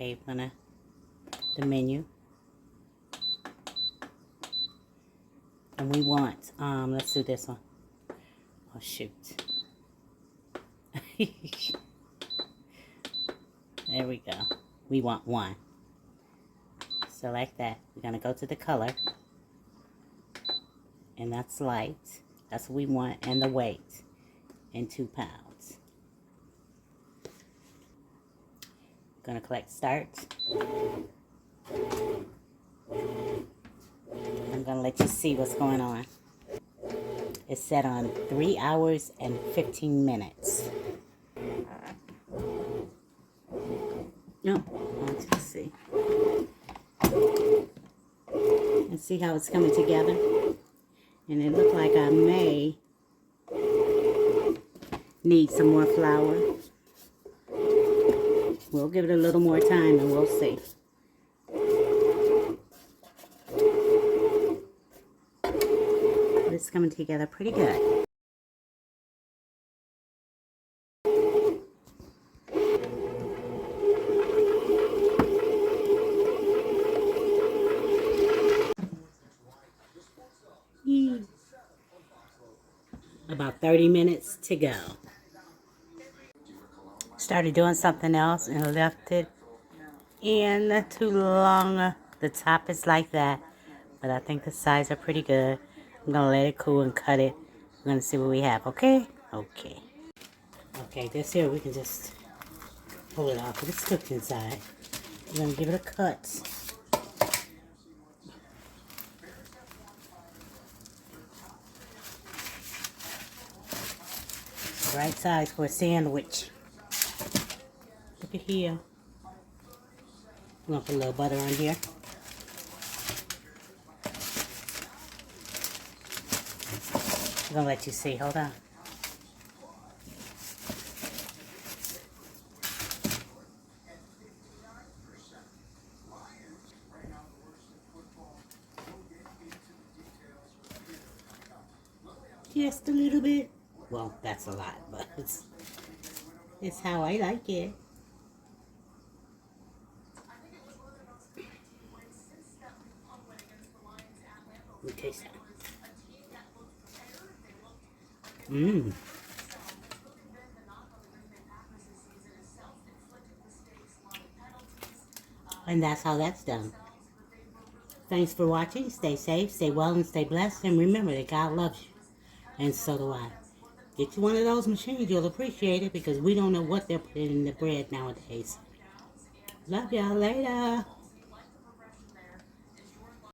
Okay, we're gonna the menu. And we want, let's do this one. Oh, shoot. There we go. We want 1. Select that. We're going to go to the color. And that's light. That's what we want. And the weight. And 2 pounds. Going to click start. I'm going to let you see what's going on. It's set on 3 hours and 15 minutes. No, I want you to see. And see how it's coming together? And it looked like I may need some more flour. We'll give it a little more time and we'll see. But it's coming together pretty good. About 30 minutes to go. Started doing something else and left it in too long. The top is like that, but I think the sides are pretty good. I'm gonna let it cool and cut it. We're gonna see what we have, okay? Okay. Okay, this here we can just pull it off, but it's cooked inside. We're gonna give it a cut. Right size for a sandwich. Look at here. I'm gonna put a little butter on here. I'm gonna let you see. Hold on. Just a little bit. Well, that's a lot, but it's how I like it. Let me taste that. Mmm. And that's how that's done. Thanks for watching. Stay safe, stay well, and stay blessed. And remember that God loves you. And so do I. Get you one of those machines. You'll appreciate it because we don't know what they're putting in the bread nowadays. Love y'all. Later.